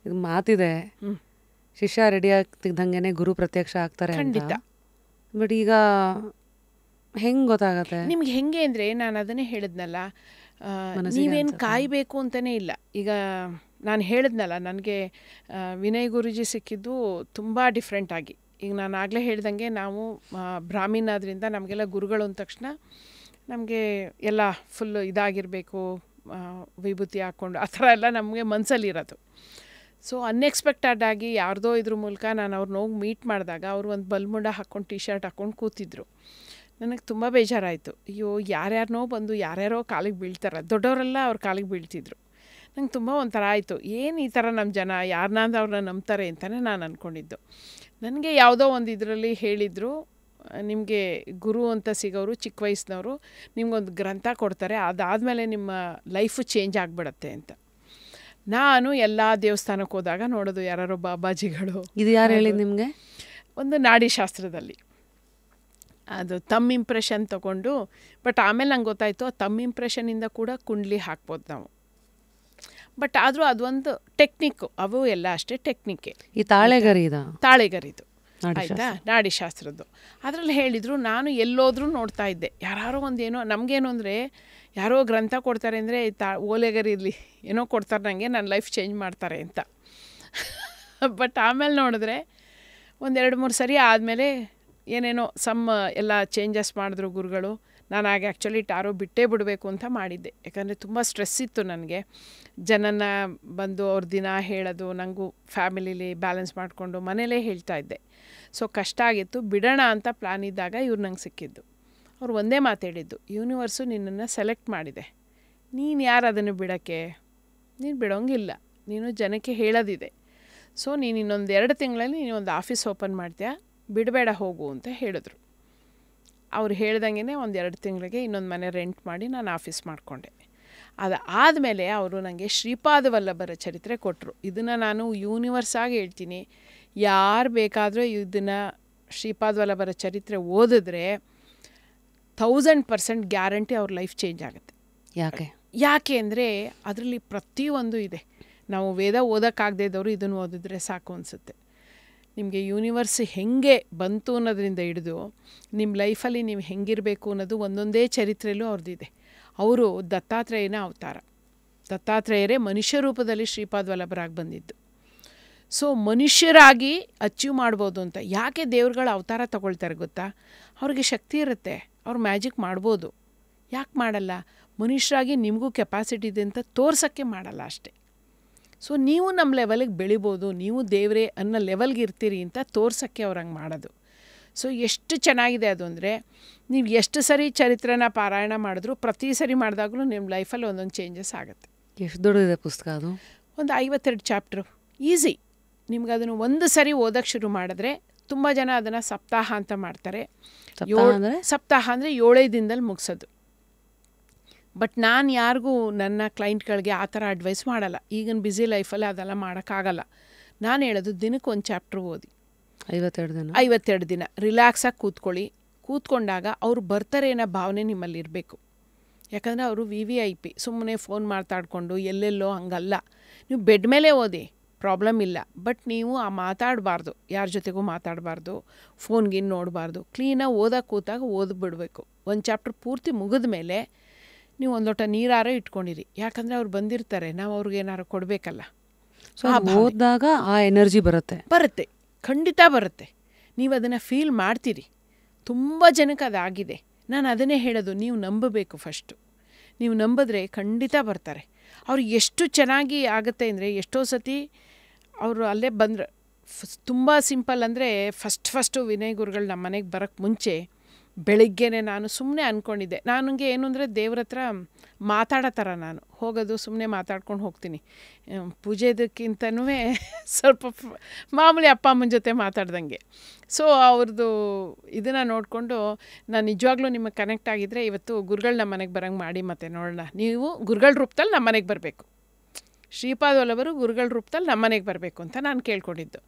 ಇದು ಮಾತಿದೆ, ಶಿಷ್ಯ ರೆಡಿ ಆಗ್ತಿದ್ದಂಗೆನೆ ಗುರು ಪ್ರತ್ಯಕ್ಷ ಆಗ್ತಾರೆ ಖಂಡಿತ. ಬಟ್ ಈಗ ಹೆಂಗೆ ಗೊತ್ತಾಗತ್ತೆ ನಿಮ್ಗೆ ಹೆಂಗೆ ಅಂದರೆ, ನಾನು ಅದನ್ನೇ ಹೇಳಿದ್ನಲ್ಲ, ನೀವೇನು ಕಾಯಬೇಕು ಅಂತಲೇ ಇಲ್ಲ. ಈಗ ನಾನು ಹೇಳಿದ್ನಲ್ಲ, ನನಗೆ ವಿನಯ್ ಗುರೂಜಿ ಸಿಕ್ಕಿದ್ದು ತುಂಬ ಡಿಫ್ರೆಂಟಾಗಿ. ಈಗ ನಾನು ಆಗಲೇ ಹೇಳ್ದಂಗೆ, ನಾವು ಬ್ರಾಹ್ಮಿನ್ ಆದ್ದರಿಂದ ನಮಗೆಲ್ಲ ಗುರುಗಳು ಅಂದ ತಕ್ಷಣ ನಮಗೆ ಎಲ್ಲ ಫುಲ್ಲು ಇದಾಗಿರಬೇಕು, ವಿಭೂತಿ ಹಾಕ್ಕೊಂಡು ಆ ಥರ ಎಲ್ಲ ನಮಗೆ ಮನಸ್ಸಲ್ಲಿರೋದು. ಸೊ ಅನ್ಎಕ್ಸ್ಪೆಕ್ಟೆಡ್ ಆಗಿ ಯಾರ್ದೋ ಇದ್ರ ಮೂಲಕ ನಾನು ಅವ್ರನ್ನ ಹೋಗಿ ಮೀಟ್ ಮಾಡಿದಾಗ ಅವರು ಒಂದು ಬಲ್ಮುಂಡ ಹಾಕ್ಕೊಂಡು ಟೀ ಶರ್ಟ್ ಹಾಕ್ಕೊಂಡು ಕೂತಿದ್ರು. ನನಗೆ ತುಂಬ ಬೇಜಾರಾಯಿತು. ಅಯ್ಯೋ, ಯಾರ್ಯಾರನೋ ಬಂದು ಯಾರ್ಯಾರೋ ಕಾಲಿಗೆ ಬೀಳ್ತಾರೆ, ದೊಡ್ಡವರೆಲ್ಲ ಅವ್ರ ಕಾಲಿಗೆ ಬೀಳ್ತಿದ್ರು. ನಂಗೆ ತುಂಬ ಒಂಥರ ಆಯಿತು, ಏನು ಈ ಥರ ನಮ್ಮ ಜನ ಯಾರನ್ನಾದ್ರೂ ಅವ್ರನ್ನ ನಂಬ್ತಾರೆ ಅಂತಲೇ ನಾನು ಅಂದ್ಕೊಂಡಿದ್ದು. ನನಗೆ ಯಾವುದೋ ಒಂದು ಇದರಲ್ಲಿ ಹೇಳಿದರು, ನಿಮಗೆ ಗುರು ಅಂತ ಸಿಗೋರು ಚಿಕ್ಕ ವಯಸ್ಸಿನವರು ನಿಮ್ಗೊಂದು ಗ್ರಂಥ ಕೊಡ್ತಾರೆ, ಅದಾದಮೇಲೆ ನಿಮ್ಮ ಲೈಫು ಚೇಂಜ್ ಆಗಿಬಿಡತ್ತೆ ಅಂತ. ನಾನು ಎಲ್ಲ ದೇವಸ್ಥಾನಕ್ಕೆ ಹೋದಾಗ ನೋಡೋದು ಯಾರೋ ಬಾಬಾಜಿಗಳು. ಇದು ಯಾರು ಹೇಳಿದ್ದು ನಿಮಗೆ? ಒಂದು ನಾಡಿಶಾಸ್ತ್ರದಲ್ಲಿ ಅದು ತಮ್ಮ ಇಂಪ್ರೆಷನ್ ತೊಗೊಂಡು, ಬಟ್ ಆಮೇಲೆ ನಂಗೆ ಗೊತ್ತಾಯಿತು ತಮ್ಮ ಇಂಪ್ರೆಷನಿಂದ ಕೂಡ ಕುಂಡ್ಲಿ ಹಾಕ್ಬೋದು ನಾವು. ಬಟ್ ಆದರೂ ಅದೊಂದು ಟೆಕ್ನಿಕ್ಕು, ಅವು ಎಲ್ಲ ಅಷ್ಟೇ ಟೆಕ್ನಿಕ್ಕೆ. ಈ ತಾಳೆಗರಿದು ಆಯಿತಾ, ನಾಡಿಶಾಸ್ತ್ರದ್ದು. ಅದರಲ್ಲಿ ಹೇಳಿದರು, ನಾನು ಎಲ್ಲೋದ್ರೂ ನೋಡ್ತಾ ಇದ್ದೆ, ಯಾರೋ ಒಂದೇನೋ ನಮಗೇನು ಅಂದರೆ, ಯಾರೋ ಗ್ರಂಥ ಕೊಡ್ತಾರೆ ಅಂದರೆ ಓಲೆಗರಿರಲಿ ಏನೋ ಕೊಡ್ತಾರೆ ನನಗೆ, ನನ್ನ ಲೈಫ್ ಚೇಂಜ್ ಮಾಡ್ತಾರೆ ಅಂತ. ಬಟ್ ಆಮೇಲೆ ನೋಡಿದ್ರೆ ಒಂದು 2-3 ಸರಿ ಆದಮೇಲೆ ಏನೇನೋ ಎಲ್ಲ ಚೇಂಜಸ್ ಮಾಡಿದ್ರು ಗುರುಗಳು. ನಾನು ಆಗ ಆ್ಯಕ್ಚುಲಿ ಟಾರೋ ಬಿಟ್ಟೇ ಬಿಡಬೇಕು ಅಂತ ಮಾಡಿದ್ದೆ, ಯಾಕಂದರೆ ತುಂಬ ಸ್ಟ್ರೆಸ್ ಇತ್ತು ನನಗೆ. ಜನನ ಬಂದು ಅವ್ರ ದಿನ ಹೇಳೋದು, ನನಗೂ ಫ್ಯಾಮಿಲಿಲಿ ಬ್ಯಾಲೆನ್ಸ್ ಮಾಡಿಕೊಂಡು ಮನೇಲೇ ಹೇಳ್ತಾ ಇದ್ದೆ. ಸೊ ಕಷ್ಟ ಆಗಿತ್ತು, ಬಿಡೋಣ ಅಂತ ಪ್ಲ್ಯಾನ್ ಇದ್ದಾಗ ಇವ್ರು ನಂಗೆ ಸಿಕ್ಕಿದ್ದು. ಅವ್ರು ಒಂದೇ ಮಾತು ಹೇಳಿದ್ದು, ಯೂನಿವರ್ಸು ನಿನ್ನನ್ನು ಸೆಲೆಕ್ಟ್ ಮಾಡಿದೆ, ನೀನು ಯಾರು ಅದನ್ನು ಬಿಡೋಕ್ಕೆ? ನೀನು ಬಿಡೋಂಗಿಲ್ಲ, ನೀನು ಜನಕ್ಕೆ ಹೇಳೋದಿದೆ. ಸೊ ನೀನು ಇನ್ನೊಂದು 2 ತಿಂಗಳಲ್ಲಿ ನೀನು ಒಂದು ಆಫೀಸ್ ಓಪನ್ ಮಾಡ್ತೀಯಾ, ಬಿಡಬೇಡ ಹೋಗು ಅಂತ ಹೇಳಿದ್ರು. ಅವ್ರು ಹೇಳ್ದಂಗೆ ಒಂದು 2 ತಿಂಗಳಿಗೆ ಇನ್ನೊಂದು ಮನೆ ರೆಂಟ್ ಮಾಡಿ ನಾನು ಆಫೀಸ್ ಮಾಡಿಕೊಂಡೆ. ಅದಾದಮೇಲೆ ಅವರು ನನಗೆ ಶ್ರೀಪಾದ ವಲ್ಲಭರ ಚರಿತ್ರೆ ಕೊಟ್ಟರು. ಇದನ್ನು ನಾನು ಯೂನಿವರ್ಸಾಗಿ ಹೇಳ್ತೀನಿ, ಯಾರು ಬೇಕಾದರೂ ಇದನ್ನು ಶ್ರೀಪಾದ ವಲ್ಲಭರ ಚರಿತ್ರೆ ಓದಿದ್ರೆ 1000% ಗ್ಯಾರಂಟಿ ಅವ್ರ ಲೈಫ್ ಚೇಂಜ್ ಆಗುತ್ತೆ. ಯಾಕೆ ಅಂದರೆ ಅದರಲ್ಲಿ ಪ್ರತಿಯೊಂದು ಇದೆ. ನಾವು ವೇದ ಓದೋಕ್ಕಾಗದೇ ಇದ್ದವರು ಇದನ್ನು ಓದಿದ್ರೆ ಸಾಕು ಅನಿಸುತ್ತೆ. ನಿಮಗೆ ಯೂನಿವರ್ಸ್ ಹೆಂಗೆ ಬಂತು ಅನ್ನೋದ್ರಿಂದ ಹಿಡಿದು ನಿಮ್ಮ ಲೈಫಲ್ಲಿ ನೀವು ಹೆಂಗಿರಬೇಕು ಅನ್ನೋದು ಒಂದೊಂದೇ ಚರಿತ್ರೆಯಲ್ಲೂ ಅವ್ರದ್ದಿದೆ. ಅವರು ದತ್ತಾತ್ರೇಯನ ಅವತಾರ, ದತ್ತಾತ್ರೇಯರೇ ಮನುಷ್ಯ ರೂಪದಲ್ಲಿ ಶ್ರೀಪಾದ ವಲ್ಲಭರಾಗಿ ಬಂದಿದ್ದು. ಸೊ ಮನುಷ್ಯರಾಗಿ ಅಚೀವ್ ಮಾಡ್ಬೋದು ಅಂತ. ಯಾಕೆ ದೇವ್ರುಗಳ ಅವತಾರ ತಗೊಳ್ತಾರೆ ಗೊತ್ತಾ? ಅವ್ರಿಗೆ ಶಕ್ತಿ ಇರುತ್ತೆ, ಅವ್ರು ಮ್ಯಾಜಿಕ್ ಮಾಡ್ಬೋದು. ಯಾಕೆ ಮಾಡಲ್ಲ? ಮನುಷ್ಯರಾಗಿ ನಿಮಗೂ ಕೆಪಾಸಿಟಿ ಇದೆ ಅಂತ ತೋರ್ಸೋಕ್ಕೆ ಮಾಡಲ್ಲ ಅಷ್ಟೇ. ಸೊ ನೀವು ನಮ್ಮ ಲೆವೆಲಿಗೆ ಬೆಳಿಬೋದು, ನೀವು ದೇವರೇ ಅನ್ನೋ ಲೆವೆಲ್ಗೆ ಇರ್ತೀರಿ ಅಂತ ತೋರ್ಸೋಕ್ಕೆ ಅವ್ರು ಹಂಗೆ ಮಾಡೋದು. ಸೊ ಎಷ್ಟು ಚೆನ್ನಾಗಿದೆ ಅದು ಅಂದರೆ, ನೀವು ಎಷ್ಟು ಸರಿ ಚರಿತ್ರೆನ ಪಾರಾಯಣ ಮಾಡಿದ್ರು ಪ್ರತಿ ಸರಿ ಮಾಡಿದಾಗಲೂ ನಿಮ್ಮ ಲೈಫಲ್ಲಿ ಒಂದೊಂದು ಚೇಂಜಸ್ ಆಗುತ್ತೆ. ಎಷ್ಟು ದೊಡ್ಡದಿದೆ ಪುಸ್ತಕ ಅದು? ಒಂದು 52 ಚಾಪ್ಟ್ರು, ಈಸಿ. ನಿಮ್ಗೆ ಅದನ್ನು ಒಂದು ಸರಿ ಓದೋಕ್ಕೆ ಶುರು ಮಾಡಿದ್ರೆ, ತುಂಬ ಜನ ಅದನ್ನು ಸಪ್ತಾಹ ಅಂತ ಮಾಡ್ತಾರೆ. ಸಪ್ತಾಹ ಅಂದರೆ 7 ದಿನದಲ್ಲಿ ಮುಗಿಸೋದು. ಬಟ್ ನಾನು ಯಾರಿಗೂ ನನ್ನ ಕ್ಲೈಂಟ್ಗಳಿಗೆ ಆ ಥರ ಅಡ್ವೈಸ್ ಮಾಡಲ್ಲ. ಈಗಿನ ಬ್ಯುಸಿ ಲೈಫಲ್ಲಿ ಅದೆಲ್ಲ ಮಾಡೋಕ್ಕಾಗಲ್ಲ. ನಾನು ಹೇಳೋದು ದಿನಕ್ಕೆ 1 ಚಾಪ್ಟ್ರ್ ಓದಿ. 52 ದಿನ ರಿಲ್ಯಾಕ್ಸಾಗಿ ಕೂತ್ಕೊಂಡಾಗ ಅವ್ರು ಬರ್ತಾರೆ ಅನ್ನೋ ಭಾವನೆ ನಿಮ್ಮಲ್ಲಿ ಇರಬೇಕು. ಯಾಕಂದರೆ ಅವರು VVIP, ಸುಮ್ಮನೆ ಫೋನ್ ಮಾತಾಡಿಕೊಂಡು ಎಲ್ಲೆಲ್ಲೋ ಹಂಗಲ್ಲ. ನೀವು ಬೆಡ್ ಮೇಲೆ ಓದಿ, ಪ್ರಾಬ್ಲಮ್ ಇಲ್ಲ. ಬಟ್ ನೀವು ಮಾತಾಡಬಾರ್ದು, ಯಾರ ಜೊತೆಗೂ ಮಾತಾಡಬಾರ್ದು, ಫೋನ್ಗಿನ್ ನೋಡಬಾರ್ದು. ಕ್ಲೀನಾಗಿ ಓದೋಕೆ ಕೂತಾಗ ಓದ್ಬಿಡ್ಬೇಕು. 1 ಚಾಪ್ಟರ್ ಪೂರ್ತಿ ಮುಗಿದ ಮೇಲೆ ನೀವು ಒಂದು ಲೋಟ ನೀರಾರ ಇಟ್ಕೊಂಡಿರಿ. ಯಾಕಂದರೆ ಅವ್ರು ಬಂದಿರ್ತಾರೆ, ನಾವು ಅವ್ರಿಗೆ ಏನಾರು ಕೊಡಬೇಕಲ್ಲ. ಸೊ ಓದಿದಾಗ ಆ ಎನರ್ಜಿ ಬರುತ್ತೆ, ಖಂಡಿತ ಬರುತ್ತೆ. ನೀವು ಅದನ್ನು ಫೀಲ್ ಮಾಡ್ತೀರಿ. ತುಂಬ ಜನಕ್ಕೆ ಅದಾಗಿದೆ. ನಾನು ಅದನ್ನೇ ಹೇಳೋದು, ನೀವು ನಂಬಬೇಕು ಫಸ್ಟು. ನೀವು ನಂಬಿದ್ರೆ ಖಂಡಿತ ಬರ್ತಾರೆ. ಅವ್ರು ಎಷ್ಟು ಚೆನ್ನಾಗಿ ಆಗುತ್ತೆ ಅಂದರೆ, ಎಷ್ಟೋ ಸತಿ ಅವರು ಅಲ್ಲೇ ಬಂದ್ರೆ ತುಂಬ ಸಿಂಪಲ್. ಅಂದರೆ ಫಸ್ಟು ವಿನಯ್ ಗುರುಗಳು ನಮ್ಮ ಮನೆಗೆ ಬರೋಕ್ಕೆ ಮುಂಚೆ ಬೆಳಿಗ್ಗೆನೇ ನಾನು ಸುಮ್ಮನೆ ಅಂದ್ಕೊಂಡಿದ್ದೆ, ನನಗೆ ಏನು ಅಂದರೆ ದೇವ್ರ ಹತ್ರ ಮಾತಾಡೋ ಥರ ನಾನು ಹೋಗೋದು, ಸುಮ್ಮನೆ ಮಾತಾಡ್ಕೊಂಡು ಹೋಗ್ತೀನಿ. ಪೂಜೆದಕ್ಕಿಂತನೂ ಸ್ವಲ್ಪ ಮಾಮೂಲಿ ಅಪ್ಪ ಅಮ್ಮನ ಜೊತೆ ಮಾತಾಡ್ದಂಗೆ. ಸೊ ಅವ್ರದ್ದು ಇದನ್ನು ನೋಡಿಕೊಂಡು ನಾನು ನಿಜವಾಗ್ಲೂ ನಿಮಗೆ ಕನೆಕ್ಟ್ ಆಗಿದ್ದರೆ ಇವತ್ತು ಗುರುಗಳು ನಮ್ಮ ಮನೆಗೆ ಬರೋಂಗೆ ಮಾಡಿ, ಮತ್ತು ನೋಡೋಣ, ನೀವು ಗುರುಗಳ ರೂಪದಲ್ಲಿ ನಮ್ಮ ಮನೆಗೆ ಬರಬೇಕು. ಶ್ರೀಪಾದ್ ವಲ್ಲಭರು ಗುರುಗಳ ರೂಪದಲ್ಲಿ ನಮ್ಮ ಮನೆಗೆ ಬರಬೇಕು ಅಂತ ನಾನು ಕೇಳ್ಕೊಂಡಿದ್ದು.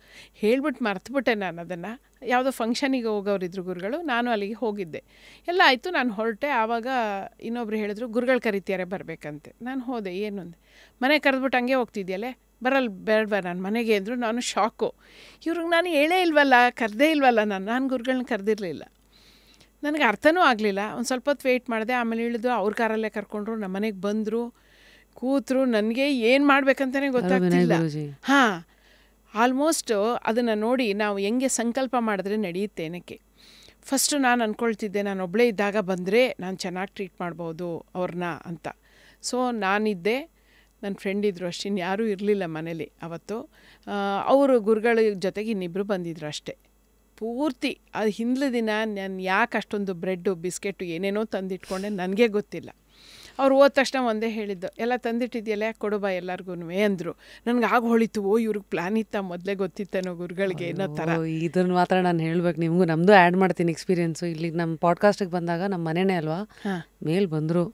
ಹೇಳ್ಬಿಟ್ಟು ಮರ್ತುಬಿಟ್ಟೆ ನಾನು ಅದನ್ನು. ಯಾವುದೋ ಫಂಕ್ಷನಿಗೆ ಹೋಗೋರಿದ್ರು ಗುರುಗಳು, ನಾನು ಅಲ್ಲಿಗೆ ಹೋಗಿದ್ದೆ. ಎಲ್ಲ ಆಯಿತು, ನಾನು ಹೊರಟೆ. ಆವಾಗ ಇನ್ನೊಬ್ರು ಹೇಳಿದ್ರು ಗುರುಗಳು ಕರಿತಿದ್ದಾರೆ ಬರಬೇಕಂತೆ. ನಾನು ಹೋದೆ. ಏನು ಅಂದೆ, ಮನೆ ಕರೆದ್ಬಿಟ್ಟು ಹಂಗೆ ಹೋಗ್ತಿದ್ಯಲ್ಲೇ, ಬೇಡವಾ ನಾನು ಮನೆಗೆ ಅಂದರು. ನಾನು ಶಾಕು. ಇವ್ರಿಗೆ ನಾನು ಹೇಳೇ ಇಲ್ವಲ್ಲ, ಕರೆದೇ ಇಲ್ವಲ್ಲ, ನಾನು ಗುರುಗಳನ್ನ ಕರೆದಿರಲಿಲ್ಲ. ನನಗೆ ಅರ್ಥನೂ ಆಗಲಿಲ್ಲ. ಒಂದು ಸ್ವಲ್ಪ ಹೊತ್ತು ವೆಯ್ಟ್ ಮಾಡಿದೆ. ಆಮೇಲೆ ಇಳಿದು ಅವ್ರ ಕಾರಲ್ಲೇ ಕರ್ಕೊಂಡ್ರು, ನಮ್ಮ ಮನೆಗೆ ಬಂದರು, ಕೂತರು. ನನಗೆ ಏನು ಮಾಡ್ಬೇಕಂತಲೇ ಗೊತ್ತಾಗ್ತಿಲ್ಲ. ಹಾಂ, ಆಲ್ಮೋಸ್ಟು ಅದನ್ನು ನೋಡಿ ನಾವು ಹೆಂಗೆ ಸಂಕಲ್ಪ ಮಾಡಿದ್ರೆ ನಡೆಯುತ್ತೆ ಏನಕ್ಕೆ. ಫಸ್ಟು ನಾನು ಅಂದ್ಕೊಳ್ತಿದ್ದೆ, ನಾನು ಒಬ್ಬಳೇ ಇದ್ದಾಗ ಬಂದರೆ ನಾನು ಚೆನ್ನಾಗಿ ಟ್ರೀಟ್ ಮಾಡ್ಬೋದು ಅವ್ರನ್ನ ಅಂತ. ಸೊ ನಾನಿದ್ದೆ, ನನ್ನ ಫ್ರೆಂಡ್ ಇದ್ದರು ಅಷ್ಟೇ, ಯಾರೂ ಇರಲಿಲ್ಲ ಮನೇಲಿ ಅವತ್ತು. ಅವರು ಗುರುಗಳ ಜೊತೆಗೆ ಇನ್ನಿಬ್ಬರು ಬಂದಿದ್ರು ಅಷ್ಟೇ. ಪೂರ್ತಿ ಅದು ಹಿಂದಿನ ದಿನ ನಾನು ಯಾಕೆ ಅಷ್ಟೊಂದು ಬ್ರೆಡ್ಡು ಬಿಸ್ಕೆಟು ಏನೇನೋ ತಂದಿಟ್ಕೊಂಡೆ ನನಗೆ ಗೊತ್ತಿಲ್ಲ. ಅವ್ರು ಹೋದ ತಕ್ಷಣ ಒಂದೇ ಹೇಳಿದ್ದು, ಎಲ್ಲ ತಂದಿಟ್ಟಿದೆಯಲ್ಲ ಕೊಡು ಬಾ ಎಲ್ಲರಿಗೂ ಅಂದರು. ನನಗೆ ಆಗ ಹೊಳಿತು, ಇವ್ರಿಗೆ ಪ್ಲ್ಯಾನ್ ಇತ್ತ, ಮೊದಲೇ ಗೊತ್ತಿತ್ತೇನೋ ಗುರುಗಳಿಗೆ ಏನೋ ಥರ. ಇದನ್ನು ಮಾತ್ರ ನಾನು ಹೇಳ್ಬೇಕು ನಿಮಗೂ, ನಮ್ಮದು ಆ್ಯಡ್ ಮಾಡ್ತೀನಿ ಎಕ್ಸ್ಪೀರಿಯೆನ್ಸು. ಇಲ್ಲಿ ನಮ್ಮ ಪಾಡ್ಕಾಸ್ಟಿಗೆ ಬಂದಾಗ ನಮ್ಮ ಮನೆಯೇ ಅಲ್ವಾ, ಮೇಲೆ ಬಂದರು.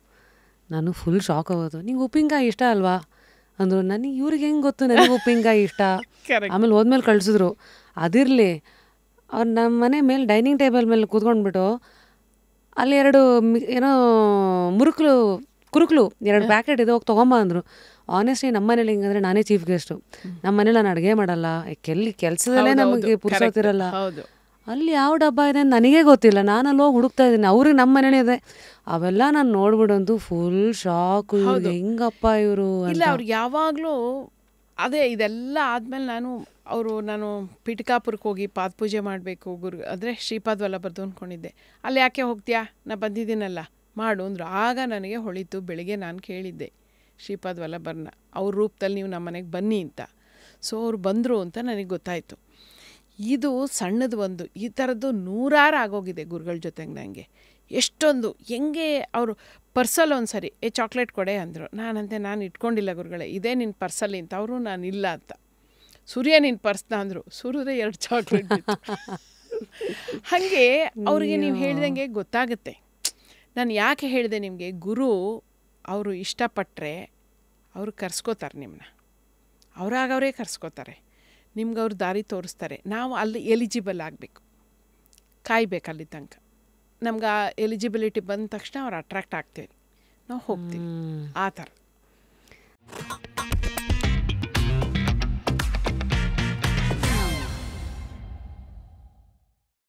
ನಾನು ಫುಲ್ ಶಾಕ್ ಆಗೋದು. ನಿಂಗೆ ಉಪ್ಪಿನಕಾಯಿ ಇಷ್ಟ ಅಲ್ವಾ ಅಂದರು. ನನಗೆ ಇವ್ರಿಗೆ ಹೆಂಗೆ ಗೊತ್ತು ನನಗೆ ಉಪ್ಪಿನಕಾಯಿ ಇಷ್ಟ. ಆಮೇಲೆ ಹೋದ್ಮೇಲೆ ಕಳಿಸಿದ್ರು. ಅದಿರಲಿ, ಅವ್ರು ನಮ್ಮ ಮನೆ ಮೇಲೆ ಡೈನಿಂಗ್ ಟೇಬಲ್ ಮೇಲೆ ಕೂತ್ಕೊಂಡ್ಬಿಟ್ಟು ಅಲ್ಲಿ 2 ಏನೋ ಕುರುಕ್ಲು 2 ಪ್ಯಾಕೆಟ್ ಇದೆ, ಹೋಗಿ ತೊಗೊಂಬ ಅಂದರು. ಆನೆಸ್ಟ್ಲಿ ನಮ್ಮ ಮನೇಲಿ ಹಿಂಗಂದರೆ ನಾನೇ ಚೀಫ್ ಗೆಸ್ಟು. ನಮ್ಮ ಮನೇಲಿ ನಾನು ಅಡುಗೆ ಮಾಡಲ್ಲ, ಕೆಲಸದಲ್ಲೇ ನಮಗೆ ಪುರ್ಸೋತಿರಲ್ಲ. ಅಲ್ಲಿ ಯಾವ ಡಬ್ಬ ಇದೆ ಅಂತ ನನಗೇ ಗೊತ್ತಿಲ್ಲ. ನಾನು ಅಲ್ಲಿ ಹೋಗಿ ಹುಡುಕ್ತಾ ಇದ್ದೀನಿ. ಅವ್ರಿಗೆ ನಮ್ಮ ಮನೇಲಿ ಇದೆ. ಅವೆಲ್ಲ ನಾನು ನೋಡ್ಬಿಡಂತೂ ಫುಲ್ ಶಾಕು. ಹೆಂಗಪ್ಪ ಇವರು ಇಲ್ಲ. ಅವ್ರು ಯಾವಾಗಲೂ ಅದೇ ಇದೆಲ್ಲ ಆದಮೇಲೆ ನಾನು ಪಿಟ್ಕಾಪುರಕ್ಕೆ ಹೋಗಿ ಪಾದಪೂಜೆ ಮಾಡಬೇಕು ಅಂದರೆ ಶ್ರೀಪಾದ್ ವಲ್ಲಭರದು ಅಂದ್ಕೊಂಡಿದ್ದೆ. ಅಲ್ಲಿ ಯಾಕೆ ಹೋಗ್ತೀಯಾ, ನಾ ಬಂದಿದ್ದೀನಲ್ಲ ಮಾಡು ಅಂದರು. ಆಗ ನನಗೆ ಹೊಳಿತು. ಬೆಳಿಗ್ಗೆ ನಾನು ಕೇಳಿದ್ದೆ ಶ್ರೀಪಾದ್ ವಲ್ಲಭರನ್ನ, ಅವ್ರ ರೂಪದಲ್ಲಿ ನೀವು ನಮ್ಮ ಮನೆಗೆ ಬನ್ನಿ ಅಂತ. ಸೊ ಅವ್ರು ಬಂದರು ಅಂತ ನನಗೆ ಗೊತ್ತಾಯಿತು. ಇದು ಸಣ್ಣದು ಒಂದು, ಈ ಥರದ್ದು 100 ಆಗೋಗಿದೆ ಗುರುಗಳ ಜೊತೆಗೆ ನನಗೆ. ಎಷ್ಟೊಂದು ಹೆಂಗೆ ಅವರು ಪರ್ಸಲ್ಲಿ ಒಂದು ಸರಿ ಚಾಕ್ಲೇಟ್ ಕೊಡೆ ಅಂದರು. ನಾನಂತೆ ನಾನು ಇಟ್ಕೊಂಡಿಲ್ಲ ಗುರುಗಳೇ, ಇದೇ ನಿನ್ನ ಪರ್ಸಲ್ಲಿ ಅಂತ. ಅವರು ನಾನು ಇಲ್ಲ ಅಂತ. ಸೂರ್ಯ ನಿನ್ನ ಪರ್ಸ್ನ ಅಂದರು. ಸೂರ್ಯದೇ 2 ಚಾಕ್ಲೇಟ್ ಇತ್ತು. ಹಾಗೆ ಅವ್ರಿಗೆ ನೀವು ಹೇಳ್ದಂಗೆ ಗೊತ್ತಾಗುತ್ತೆ. ನಾನು ಯಾಕೆ ಹೇಳಿದೆ ನಿಮಗೆ, ಗುರು ಅವರು ಇಷ್ಟಪಟ್ಟರೆ ಅವರು ಕರ್ಸ್ಕೋತಾರೆ ನಿಮ್ಮನ್ನ, ಅವರೇ ಕರ್ಸ್ಕೋತಾರೆ. ನಿಮ್ಗೆ ಅವ್ರು ದಾರಿ ತೋರಿಸ್ತಾರೆ. ನಾವು ಅಲ್ಲಿ ಎಲಿಜಿಬಲ್ ಆಗಬೇಕು, ಕಾಯ್ಬೇಕು ಅಲ್ಲಿ ತನಕ. ನಮ್ಗೆ ಆ ಎಲಿಜಿಬಿಲಿಟಿ ಬಂದ ತಕ್ಷಣ ಅವ್ರು ಅಟ್ರಾಕ್ಟ್ ಆಗ್ತೀವಿ, ನಾವು ಹೋಗ್ತೀವಿ ಆ ಥರ.